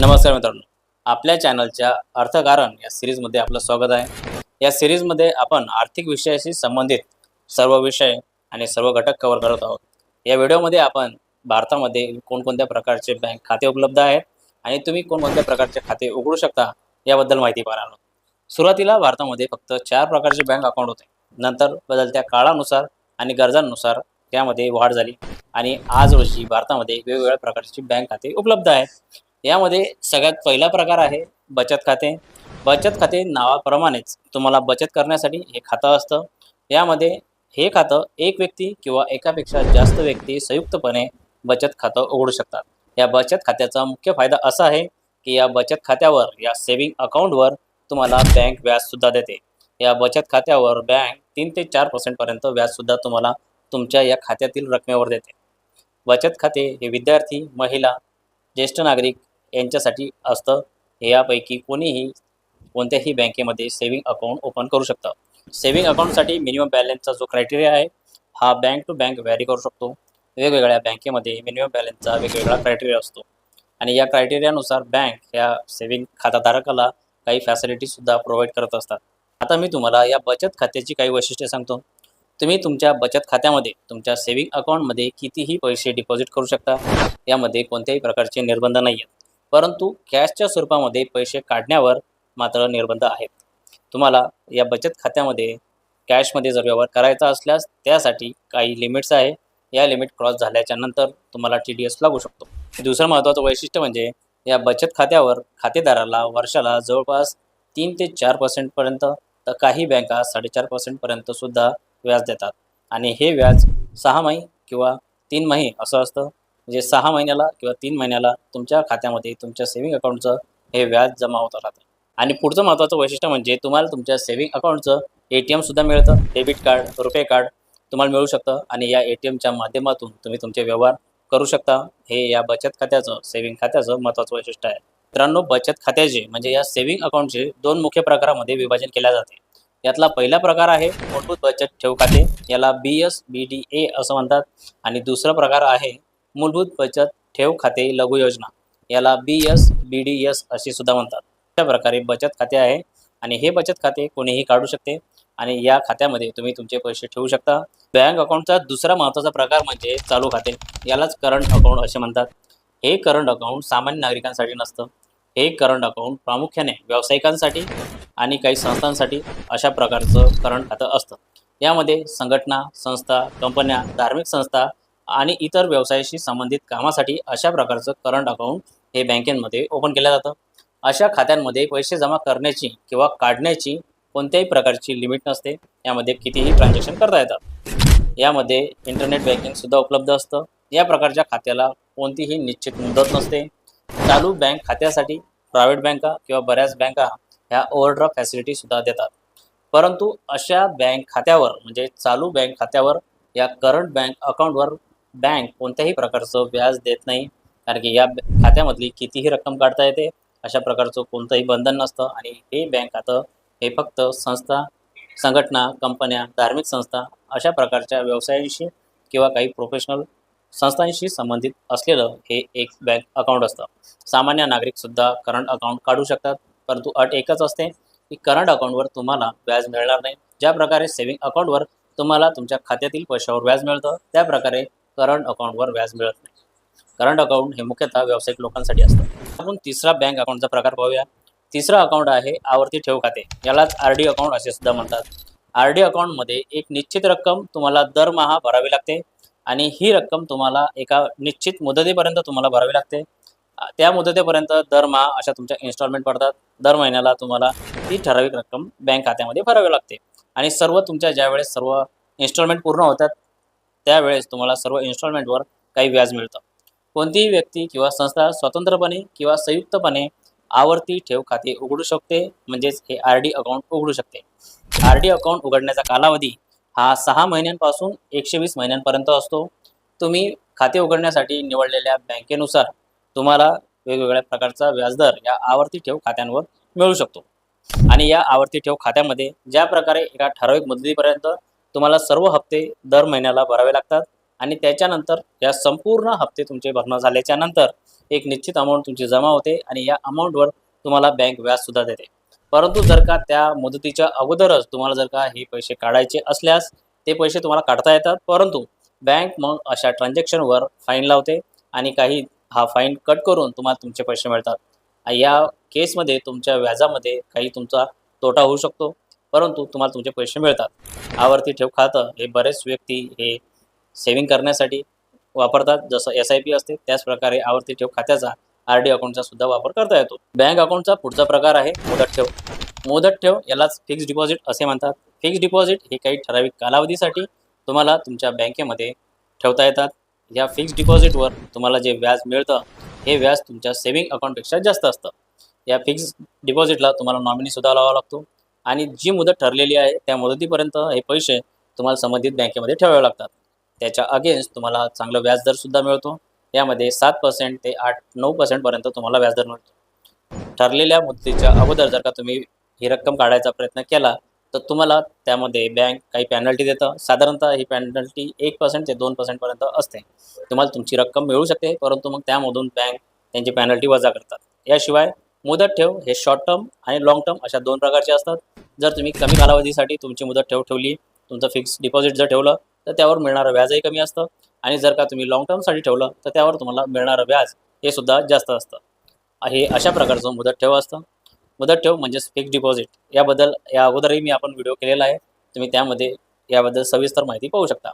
नमस्कार मित्रांनो, आपल्या चॅनलच्या अर्थकारण या सिरीजमध्ये आपलं स्वागत आहे. या सिरीजमध्ये आपण आर्थिक विषयाशी संबंधित सर्व विषय आणि सर्व घटक कव्हर करत आहोत. या व्हिडिओमध्ये आपण भारतामध्ये कोणकोणत्या प्रकारचे बँक खाते उपलब्ध आहेत आणि तुम्ही कोणकोणत्या प्रकारचे खाते उघडू शकता याबद्दल माहिती पाहणार आहोत. सुरुवातीला भारतामध्ये फक्त 4 प्रकारचे बँक अकाउंट होते. नंतर बदलत्या काळानुसार आणि गरजांनुसार त्यामध्ये वाढ झाली आणि आज रोजी भारतामध्ये वेगवेगळ्या प्रकारची बँक खाते उपलब्ध आहेत. यामध्ये सगळ्यात पहिला प्रकार आहे बचत खाते. बचत खाते नावाप्रमाणेच तुम्हाला बचत करण्यासाठी हे खातं असतं. यामध्ये हे खातं एक व्यक्ती किंवा एकापेक्षा जास्त व्यक्ती संयुक्तपणे बचत खातं उघडू शकतात. या बचत खात्याचा मुख्य फायदा असा आहे की या बचत खात्यावर या सेव्हिंग अकाउंटवर तुम्हाला बँक व्याजसुद्धा देते. या बचत खात्यावर बँक 3 ते 4% पर्यंत व्याजसुद्धा तुम्हाला तुमच्या या खात्यातील रकमेवर देते. बचत खाते हे विद्यार्थी, महिला, ज्येष्ठ नागरिक यांच्यासाठी असतं. यापैकी कोणत्याही बँकेमध्ये सेव्हिंग अकाउंट ओपन करू शकतं. सेव्हिंग अकाउंटसाठी मिनिमम बॅलन्सचा जो क्रायटेरिया आहे हा बँक टू बँक व्हॅरी करू शकतो. वेगवेगळ्या बँकेमध्ये मिनिमम बॅलन्सचा वेगवेगळा क्रायटेरिया असतो आणि या क्रायटेरियानुसार बँक या सेव्हिंग खाताधारकाला काही फॅसिलिटीजसुद्धा प्रोव्हाइड करत असतात. आता मी तुम्हाला या बचत खात्याची काही वैशिष्ट्ये सांगतो. तुम्ही तुमच्या बचत खात्यामध्ये तुमच्या सेव्हिंग अकाउंटमध्ये कितीही पैसे डिपॉझिट करू शकता. यामध्ये कोणत्याही प्रकारचे निर्बंध नाही आहेत. परंतु कॅशच्या स्वरूपामध्ये पैसे काढण्यावर मात्र निर्बंध आहेत. तुम्हाला या बचत खात्यामध्ये कॅशमध्ये जर व्यवहार करायचा असल्यास त्यासाठी काही लिमिट्स आहे. या लिमिट क्रॉस झाल्याच्या नंतर तुम्हाला TDS लागू शकतो. दुसरं महत्त्वाचं वैशिष्ट्य म्हणजे या बचत खात्यावर खातेदाराला वर्षाला जवळपास 3 ते 4% पर्यंत तर काही बँका 4.5% पर्यंत सुद्धा व्याज देतात आणि हे व्याज 6 महिने किंवा 3 महिने असं असतं. म्हणजे 6 महिन्याला किंवा 3 महिन्याला तुमच्या खात्यामध्ये तुमच्या सेव्हिंग अकाउंटचं हे व्याज जमा होत राहतं. आणि पुढचं महत्त्वाचं वैशिष्ट्य म्हणजे तुम्हाला तुमच्या सेव्हिंग अकाउंटचं ATMसुद्धा मिळतं. डेबिट कार्ड, रुपे कार्ड तुम्हाला मिळू शकतं आणि या ATMच्या माध्यमातून तुम्ही तुमचे व्यवहार करू शकता. हे या बचत खात्याचं, सेव्हिंग खात्याचं महत्त्वाचं वैशिष्ट्य आहे. मित्रांनो, बचत खात्याचे म्हणजे या सेव्हिंग अकाउंटचे 2 मुख्य प्रकारामध्ये विभाजन केले जाते. यातला पहिला प्रकार आहे मूलभूत बचत ठेव खाते, याला BSBDA असं म्हणतात आणि दुसरा प्रकार आहे मूलभूत बचत ठेव खाते लघु योजना, याला BSBDS अशी सुद्धा म्हणतात. अशा प्रकारे बचत खाते आहे आणि हे बचत खाते कोणीही काढू शकते आणि या खात्यामध्ये तुम्ही तुमचे पैसे ठेवू शकता. बँक अकाउंटचा दुसरा महत्त्वाचा प्रकार म्हणजे चालू खाते, यालाच करंट अकाउंट असे म्हणतात. हे करंट अकाउंट सामान्य नागरिकांसाठी नसतं. हे करंट अकाउंट प्रामुख्याने व्यावसायिकांसाठी आणि काही संस्थांसाठी अशा प्रकारचं करंट खातं असतं. यामध्ये संघटना, संस्था, कंपन्या, धार्मिक संस्था आणि इतर व्यवसायाशी संबंधित कामासाठी अशा प्रकारचं करंट अकाउंट हे बँकेमध्ये ओपन केलं जातं. अशा खात्यांमध्ये पैसे जमा करण्याची किंवा काढण्याची कोणत्याही प्रकारची लिमिट नसते. यामध्ये कितीही ट्रान्झॅक्शन करता येतात. यामध्ये इंटरनेट बँकिंगसुद्धा उपलब्ध असतं. या प्रकारच्या खात्याला कोणतीही निश्चित मुदत नसते. चालू बँक खात्यासाठी प्रायव्हेट बँका किंवा बऱ्याच बँका ह्या ओव्हरड्राफ्ट फॅसिलिटीसुद्धा देतात. परंतु अशा बँक खात्यावर म्हणजे चालू बँक खात्यावर या करंट बँक अकाउंटवर बँक कोणत्याही प्रकारचं व्याज देत नाही. कारण की या खात्यामधली कितीही रक्कम काढता येते. अशा प्रकारचं कोणतंही बंधन नसतं आणि हे बँक खातं हे फक्त संस्था, संघटना, कंपन्या, धार्मिक संस्था अशा प्रकारच्या व्यवसायांशी किंवा काही प्रोफेशनल संस्थांशी संबंधित असलेलं हे एक बँक अकाउंट असतं. सामान्य नागरिकसुद्धा करंट अकाउंट काढू शकतात. परंतु अट एकच असते की करंट अकाउंटवर तुम्हाला व्याज मिळणार नाही. ज्या प्रकारे सेव्हिंग अकाउंटवर तुम्हाला तुमच्या खात्यातील पैशावर व्याज मिळतं त्या प्रकारे करंट अकाउंटवर व्याज मिळत नाही. करंट अकाउंट हे मुख्यतः व्यावसायिक लोकांसाठी असतं. आपण तिसरा बँक अकाउंटचा प्रकार पाहूया. तिसरा अकाउंट आहे आवर्ती ठेव खाते, यालाच RD अकाउंट असे सुद्धा म्हणतात. RD अकाउंटमध्ये एक निश्चित रक्कम तुम्हाला दरमहा भरावी लागते आणि ही रक्कम तुम्हाला एका निश्चित मुदतीपर्यंत तुम्हाला भरावी लागते. त्या मुदतीपर्यंत दरमहा अशा तुमच्या इन्स्टॉलमेंट पडतात. दर महिन्याला तुम्हाला ती ठराविक रक्कम बँक खात्यामध्ये भरावी लागते आणि तुमच्या ज्यावेळेस सर्व इन्स्टॉलमेंट पूर्ण होतात त्यावेळेस तुम्हाला सर्व इन्स्टॉलमेंटवर काही व्याज मिळतं. कोणतीही व्यक्ती किंवा संस्था स्वतंत्रपणे किंवा संयुक्तपणे आवर्ती ठेव खाते उघडू शकते, म्हणजेच हे RD अकाउंट उघडू शकते. RD अकाउंट उघडण्याचा कालावधी हा 6 महिन्यांपासून 120 महिन्यांपर्यंत असतो. तुम्ही खाते उघडण्यासाठी निवडलेल्या बँकेनुसार तुम्हाला वेगवेगळ्या प्रकारचा व्याजदर या आवर्ती ठेव खात्यांवर मिळू शकतो आणि या आवर्ती ठेव खात्यामध्ये ज्या प्रकारे एका ठराविक मुदतीपर्यंत तुम्हाला सर्व हप्ते दर महिन्याला भरावे लागतात आणि त्याच्यानंतर या संपूर्ण हप्ते तुमचे भरणं झाल्याच्या नंतर एक निश्चित अमाऊंट तुमची जमा होते आणि या अमाऊंटवर तुम्हाला बँक व्याजसुद्धा देते. परंतु जर का त्या मुदतीच्या अगोदरच तुम्हाला जर का हे पैसे काढायचे असल्यास ते पैसे तुम्हाला काढता येतात, परंतु बँक मग अशा ट्रान्झॅक्शनवर फाईन लावते आणि काही हा फाईन कट करून तुम्हाला तुमचे पैसे मिळतात. या केसमध्ये तुमच्या व्याजामध्ये काही तुमचा तोटा होऊ शकतो, परंतु तुम्हाला तुमचे पैसे मिळतात. आवर्ती ठेव खातं हे बरेच व्यक्ती हे सेव्हिंग करण्यासाठी वापरतात. जसं SIP असते त्याच प्रकारे आवर्ती ठेव खात्याचा RD अकाउंटचा सुद्धा वापर करता येतो. बँक अकाउंटचा पुढचा प्रकार आहे मुदत ठेव. मुदत ठेव यालाच फिक्स्ड डिपॉझिट असे म्हणतात. फिक्स्ड डिपॉझिट हे काही ठराविक कालावधीसाठी तुम्हाला तुमच्या बँकेमध्ये ठेवता येतात. या फिक्स्ड डिपॉझिटवर तुम्हाला जे व्याज मिळतं हे व्याज तुमच्या सेव्हिंग अकाउंटपेक्षा जास्त असतं. या फिक्स्ड डिपॉझिटला तुम्हाला नॉमिनीसुद्धा लावावा लागतो आणि जी मुदत ठरलेली आहे त्या मुदतीपर्यंत हे पैसे तुम्हाला संबंधित बँकेमध्ये ठेवावे लागतात. त्याच्या अगेन्स्ट तुम्हाला चांगलं व्याजदरसुद्धा मिळतो. यामध्ये 7% ते 8-9% पर्यंत तुम्हाला व्याजदर मिळतो. ठरलेल्या मुदतीच्या अगोदर जर का तुम्ही ही रक्कम काढायचा प्रयत्न केला तर तुम्हाला त्यामध्ये बँक काही पेनल्टी देतं. साधारणतः ही पेनल्टी 1% ते 2% पर्यंत असते. तुम्हाला तुमची रक्कम मिळू शकते, परंतु मग त्यामधून बँक त्यांची पेनल्टी वजा करतात. याशिवाय मुदत ठेव हे शॉर्ट टर्म आणि लाँग टर्म अशा 2 प्रकारचे असतात. जर तुम्ही कमी कालावधीसाठी तुमची मुदत ठेव ठेवली, तुमचं फिक्स डिपॉझिट जर ठेवलं तर त्यावर मिळणारं व्याजही कमी असतं आणि जर का तुम्ही लाँग टर्मसाठी ठेवलं तर त्यावर तुम्हाला मिळणारं व्याज हे सुद्धा जास्त असतं. हे अशा प्रकारचं मुदत ठेव असतं. मुदत ठेव म्हणजेच फिक्स्ड डिपॉझिट. याबद्दल या अगोदरही मी आपण व्हिडिओ केलेला आहे. तुम्ही त्यामध्ये याबद्दल सविस्तर माहिती पाहू शकता.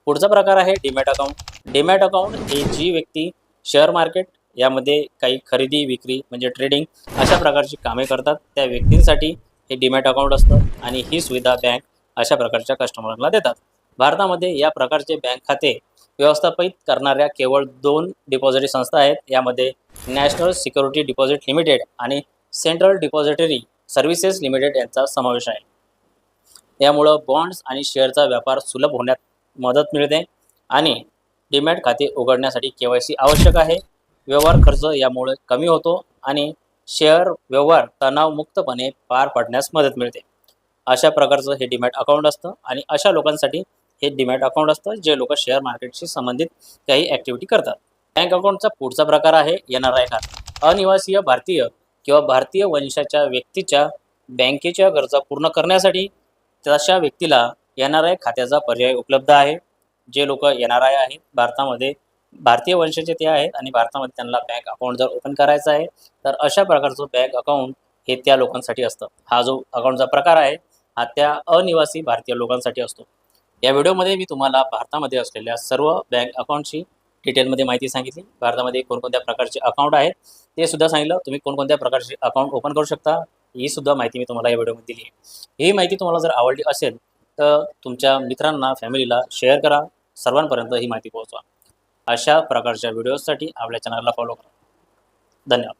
पुढचा प्रकार आहे डीमॅट अकाउंट. डीमॅट अकाउंट ही जी व्यक्ती शेअर मार्केट यामध्ये काही खरेदी विक्री म्हणजे ट्रेडिंग अशा प्रकारची कामे करतात त्या व्यक्तींसाठी हे डीमॅट अकाउंट असतं आणि ही सुविधा बँक अशा प्रकारच्या कस्टमरला देतात. भारतामध्ये या प्रकारचे बँक खाते व्यवस्थापित करणाऱ्या केवळ 2 डिपॉझिटरी संस्था आहेत. यामध्ये नॅशनल सिक्युरिटी डिपॉझिट लिमिटेड आणि सेंट्रल डिपॉझिटरी सर्व्हिसेस लिमिटेड यांचा समावेश आहे. यामुळं बॉन्ड्स आणि शेअरचा व्यापार सुलभ होण्यात मदत मिळते आणि डीमॅट खाते उघडण्यासाठी KYC आवश्यक आहे. व्यवहार खर्च यामुळे कमी होतो आणि शेअर व्यवहार तणावमुक्तपणे पार पाडण्यास मदत मिळते. अशा प्रकारचं हे डीमॅट अकाउंट असतं आणि अशा लोकांसाठी हे डीमॅट अकाउंट असतं जे लोक शेअर मार्केटशी संबंधित काही ॲक्टिव्हिटी करतात. बँक अकाउंटचा पुढचा प्रकार आहे NRI खाते. अनिवासीय भारतीय किंवा भारतीय वंशाच्या व्यक्तीच्या बँकेच्या गरजा पूर्ण करण्यासाठी तशा व्यक्तीला NRI खात्याचा पर्याय उपलब्ध आहे. जे लोक NRI आहेत भारतामध्ये भारतीय वंशाचे ते आहेत आणि भारतामध्ये त्यांना बँक अकाउंट जर ओपन करायचा आहे तर अशा प्रकारचं बँक अकाउंट हे त्या लोकांसाठी असतं. हा जो अकाउंटचा प्रकार आहे हा त्या अनिवासी भारतीय लोकांसाठी असतो. या व्हिडिओमध्ये मी तुम्हाला भारतामध्ये असलेल्या सर्व बँक अकाउंटची डिटेलमध्ये माहिती सांगितली. भारतामध्ये कोणकोणत्या प्रकारचे अकाउंट आहेत ते सुद्धा सांगितलं. तुम्ही कोणकोणत्या प्रकारचे अकाउंट ओपन करू शकता ही सुद्धा माहिती मी तुम्हाला या व्हिडिओमध्ये दिली आहे. ही माहिती तुम्हाला जर आवडली असेल तर तुमच्या मित्रांना, फॅमिलीला शेअर करा. सर्वांपर्यंत ही माहिती पोहोचवा. अशा प्रकारच्या व्हिडिओजसाठी आपल्या चॅनलला फॉलो करा. धन्यवाद.